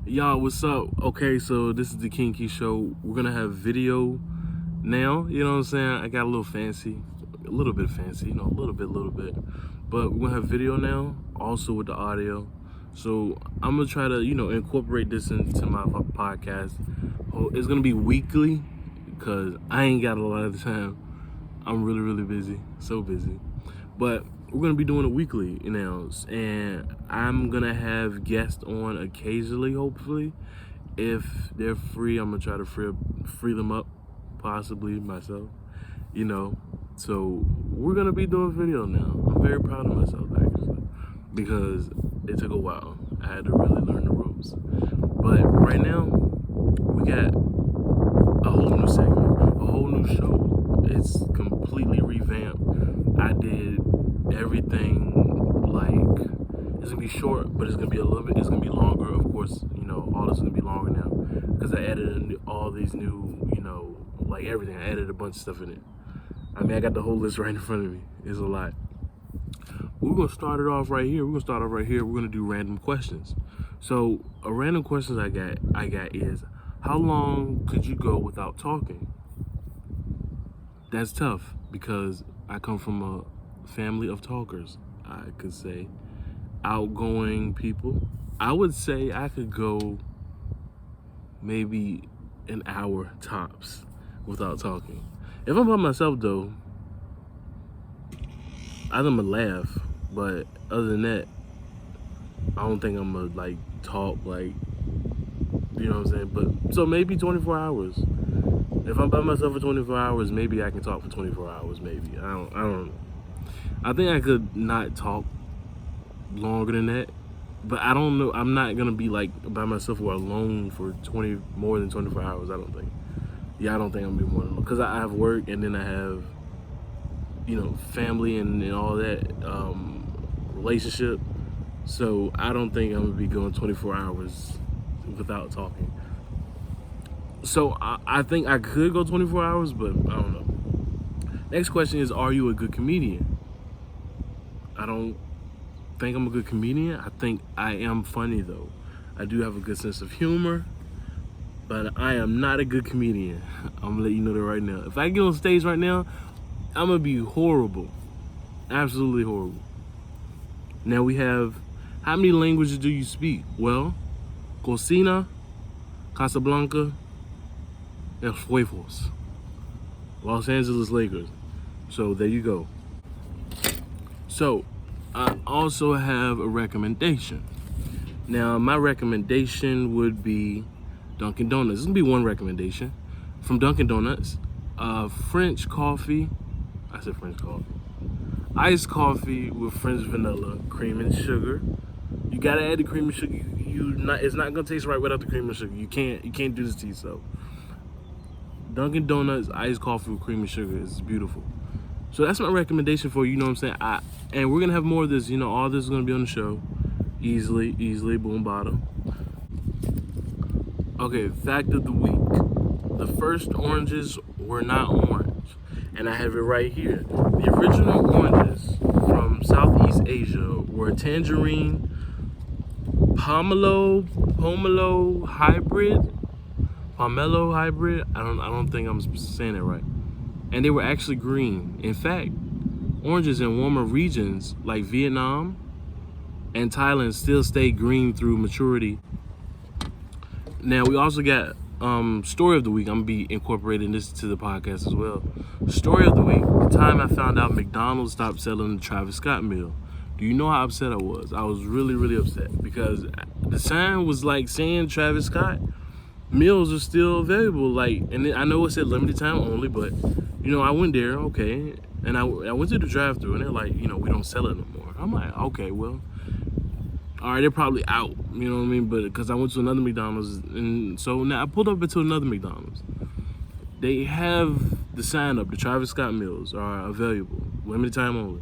Y'all, what's up? Okay, so this is the KngQvise Show. We're gonna have video now, you know what I'm saying? I got a little fancy, a little bit fancy, a little bit. But we're gonna have video now, also with the audio. So I'm gonna try to, incorporate this into my podcast. It's gonna be weekly, because I ain't got a lot of time. I'm really busy, so busy. But we're gonna be doing it weekly now, and I'm gonna have guests on occasionally, hopefully. If they're free, I'm gonna try to free them up, possibly myself, So we're gonna be doing video now. I'm very proud of myself, actually, because it took a while. I had to really learn the ropes. But right now, we got a whole new segment, a whole new show. It's completely revamped. I did everything, it's gonna be short, but it's gonna be it's gonna be longer. Of course, all this is gonna be longer now because I added all these new, everything. I added a bunch of stuff in it. I mean, I got the whole list right in front of me. It's a lot. We're gonna start it off right here. We're gonna do random questions. So a random question I got is, how long could you go without talking? That's tough because I come from a family of talkers. I could say outgoing people. I would say I could go maybe an hour tops without talking. If I'm by myself though, I'm gonna laugh, but other than that, I don't think I'm gonna talk you know what I'm saying? But so maybe 24 hours. If I'm by myself for 24 hours, maybe I can talk for 24 hours, maybe. I don't know. I think I could not talk longer than that, but I don't know. I'm not gonna be by myself or alone for more than 24 hours. I don't think. Yeah, I don't think I'm gonna be more than, because I have work and then I have, family and all that, relationship. So I don't think I'm gonna be going 24 hours without talking. So I think I could go 24 hours, but I don't know. Next question is, are you a good comedian? I don't think I'm a good comedian. I think I am funny though. I do have a good sense of humor, but I am not a good comedian. I'm gonna let you know that right now. If I get on stage right now, I'm gonna be horrible. Absolutely horrible. Now we have, how many languages do you speak? Well, Cocina, Casablanca, El Fuegos, Los Angeles Lakers. So there you go. So I also have a recommendation. Now my recommendation would be Dunkin' Donuts. This is gonna be one recommendation from Dunkin' Donuts. French coffee. I said French coffee. Iced coffee with French vanilla, cream and sugar. You gotta add the cream and sugar. It's not gonna taste right without the cream and sugar. You can't do this to yourself. Dunkin' Donuts iced coffee with cream and sugar is beautiful. So that's my recommendation for you. You know what I'm saying? And we're gonna have more of this. All this is gonna be on the show, easily, boom, bottom. Okay, fact of the week: the first oranges were not orange, and I have it right here. The original oranges from Southeast Asia were tangerine, pomelo hybrid. I don't think I'm saying it right. And they were actually green. In fact, oranges in warmer regions like Vietnam and Thailand still stay green through maturity. Now we also got story of the week. I'm gonna be incorporating this to the podcast as well. Story of the week: the time I found out McDonald's stopped selling the Travis Scott meal. Do you know how upset I was? I was really upset because the sign was saying Travis Scott meals are still available, and I know it said limited time only, but I went there, okay, and I went to the drive-thru, and they're like, we don't sell it no more. I'm like, okay, well, all right, they're probably out, you know what I mean? But because I went to another McDonald's, and so now I pulled up into another McDonald's. They have the sign up: the Travis Scott meals are available, limited time only.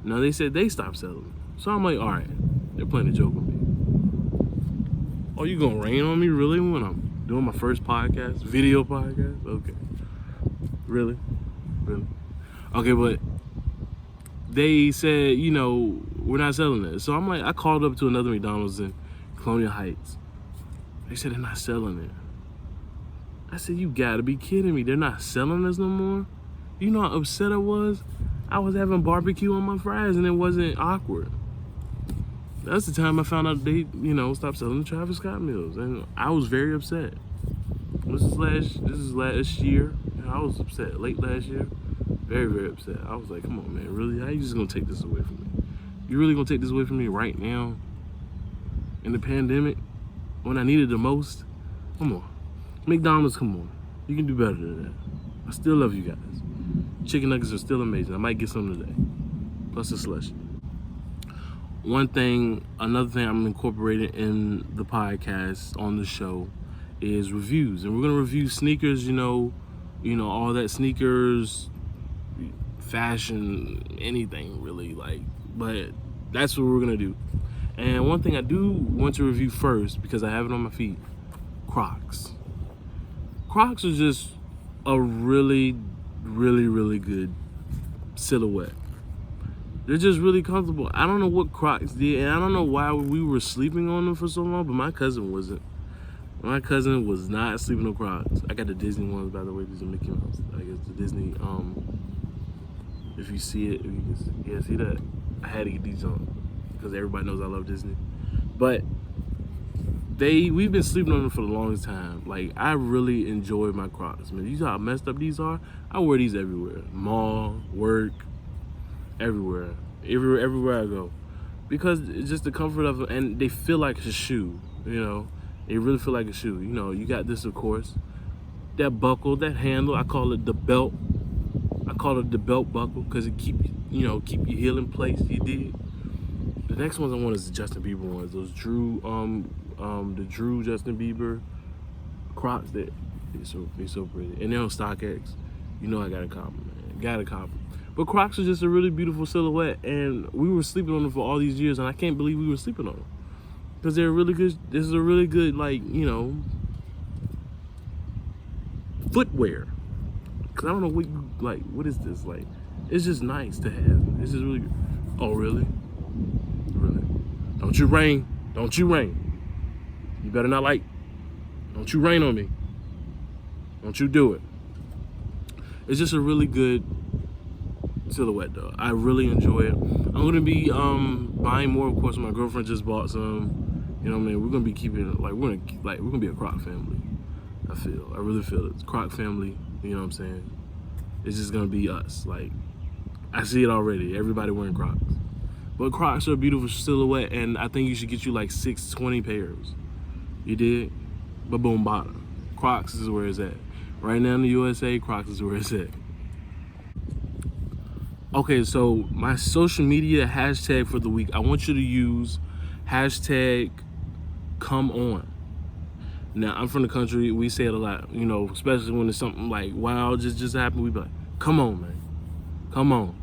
Now they said they stopped selling them, so I'm like, all right, they're playing a joke with me. Oh, you gonna rain on me, really, when I'm doing my first video podcast? Okay. Really? Okay, but they said, we're not selling it. So I'm like, I called up to another McDonald's in Colonial Heights. They said they're not selling it. I said, you gotta be kidding me. They're not selling this no more? You know how upset I was? I was having barbecue on my fries and it wasn't awkward. That's the time I found out they, stopped selling the Travis Scott meals. And I was very upset. This is last year. I was upset, late last year. Very, very upset. I was like, come on, man, really? How you just gonna take this away from me? You really gonna take this away from me right now? In the pandemic? When I need it the most? Come on. McDonald's, come on. You can do better than that. I still love you guys. Chicken nuggets are still amazing. I might get some today. Plus a slushy. Another thing I'm incorporating in the podcast on the show is reviews. And we're gonna review sneakers, all that sneakers, fashion, anything really, but that's what we're gonna do. And one thing I do want to review first, because I have it on my feet, Crocs. Crocs are just a really, really, really good silhouette. They're just really comfortable. I don't know what Crocs did, and I don't know why we were sleeping on them for so long, but my cousin wasn't. My cousin was not sleeping on Crocs. I got the Disney ones, by the way. These are Mickey Mouse. I guess the Disney, if you see it, see that? I had to get these on, because everybody knows I love Disney. But we've been sleeping on them for the longest time. I really enjoy my Crocs, man. You know how messed up these are? I wear these everywhere. Mall, work, everywhere I go. Because it's just the comfort of them, and they feel like a shoe, They really feel like a shoe. You got this, of course. That buckle, that handle, I call it the belt. I call it the belt buckle because it keep your heel in place, you dig? The next ones I want is the Justin Bieber ones. Those the Drew Justin Bieber Crocs, they're so pretty. And they're on StockX. I got a compliment. But Crocs are just a really beautiful silhouette, and we were sleeping on them for all these years, and I can't believe we were sleeping on them. Because they're really good. This is a really good, footwear. Because I don't know what is this? It's just nice to have. This is really good. Oh, really? Really? Don't you rain. You better not don't you rain on me. Don't you do it. It's just a really good silhouette, though. I really enjoy it. I'm going to be buying more, of course. My girlfriend just bought some. We're gonna be keeping it we're gonna be a Croc family. I really feel it. It's Croc family. You know what I'm saying? It's just gonna be us. I see it already. Everybody wearing Crocs. But Crocs are a beautiful silhouette, and I think you should get you 620 pairs. You did? But boom, bottom. Crocs is where it's at. Right now in the USA, Crocs is where it's at. Okay, so my social media hashtag for the week, I want you to use hashtag come on. Now, I'm from the country. We say it a lot, especially when it's something wow, just happened. We be like, come on, man. Come on.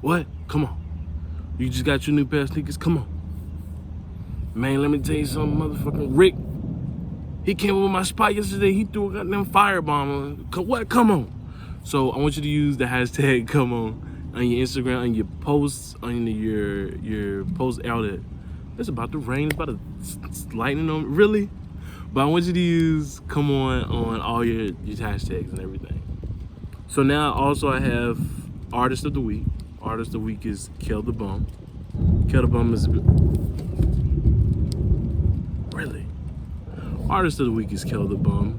What? Come on. You just got your new pair of sneakers? Come on. Man, let me tell you something, motherfucking Rick. He came over my spot yesterday. He threw a goddamn firebomb. What? Come on. So I want you to use the hashtag come on your Instagram, on your posts, on your post outlet. It's about to rain. It's about to lightning on me. Really? But I want you to use come on all your hashtags and everything. So now also I have Artist of the Week. Artist of the Week is Kill the Bum. Kill the Bum is... Really? Artist of the Week is Kill the Bum.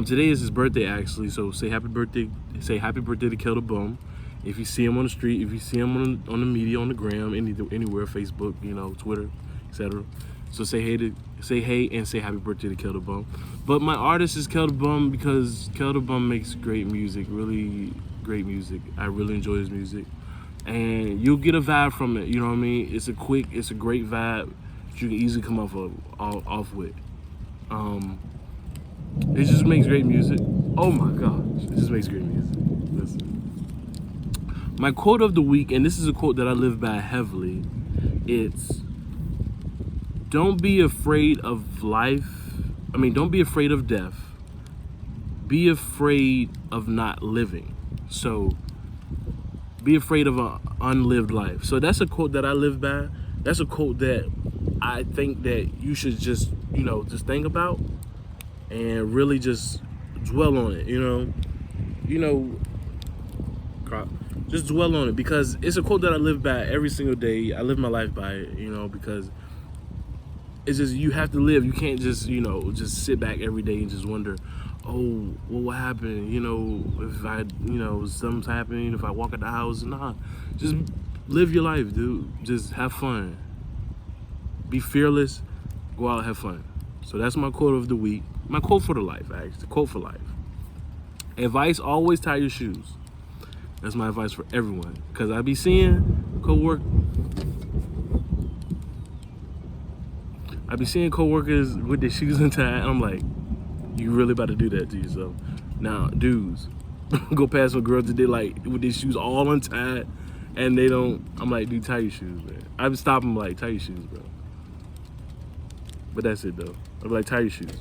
Today is his birthday, actually, so say happy birthday to Kill the Bum. If you see him on the street, if you see him on the media, on the gram, anywhere, Facebook, Twitter, etc. So say hey and say happy birthday to Kill the Bum. But my artist is Kill the Bum because Kill the Bum makes great music, really great music. I really enjoy his music. And you'll get a vibe from it, you know what I mean? It's a great vibe that you can easily come off with. It just makes great music. Oh my gosh, it just makes great music. Listen. My quote of the week, and this is a quote that I live by heavily, it's don't be afraid of life. Don't be afraid of death. Be afraid of not living. So be afraid of an unlived life. So that's a quote that I live by. That's a quote that I think that you should just, just think about and really just dwell on it, just dwell on it, because it's a quote that I live by every single day. I live my life by it, because it's just, you have to live. You can't just, just sit back every day and just wonder, oh, well, what happened? If I, something's happening, if I walk out the house. Nah, just live your life, dude. Just have fun. Be fearless. Go out and have fun. So that's my quote of the week. My quote for the life, actually. Quote for life. Advice, always tie your shoes. That's my advice for everyone. Because I be seeing coworkers with their shoes untied, and I'm like, you really about to do that to yourself? Now, dudes, go past some girls that they like with their shoes all untied, and they don't. I'm like, dude, tie your shoes, man. I be stopping like, tie your shoes, bro. But that's it though. I'm like, tie your shoes.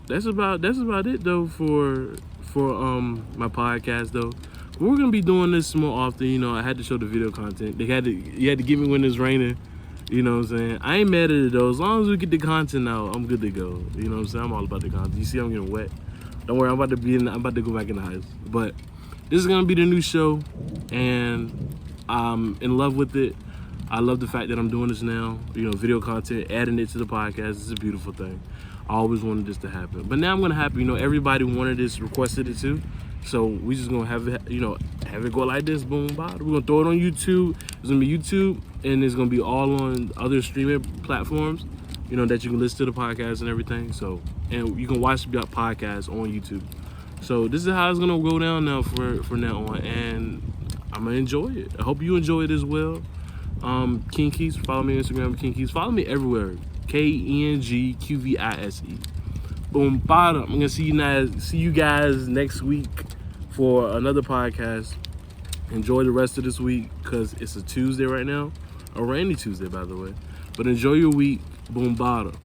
That's about it though for my podcast though. We're gonna be doing this more often. I had to show the video content. You had to get me when it's raining. You know what I'm saying? I ain't mad at it though. As long as we get the content out, I'm good to go. You know what I'm saying? I'm all about the content. You see, I'm getting wet. Don't worry, I'm about to go back in the house. But this is gonna be the new show, and I'm in love with it. I love the fact that I'm doing this now. Video content, adding it to the podcast. It's a beautiful thing. I always wanted this to happen, but now I'm gonna happen. Everybody wanted this, requested it too. So we just gonna have it, have it go like this, boom, bada. We're gonna throw it on YouTube. It's gonna be YouTube, and it's gonna be all on other streaming platforms, that you can listen to the podcast and everything. So, and you can watch the podcast on YouTube. So this is how it's gonna go down now for now on, and I'm gonna enjoy it. I hope you enjoy it as well. KngQvise, follow me on Instagram, KngQvise. Follow me everywhere, KngQvise. Boom, bada. I'm gonna see you guys next week for another podcast. Enjoy the rest of this week, because it's a Tuesday right now, a rainy Tuesday, by the way. But enjoy your week. Boom, bada.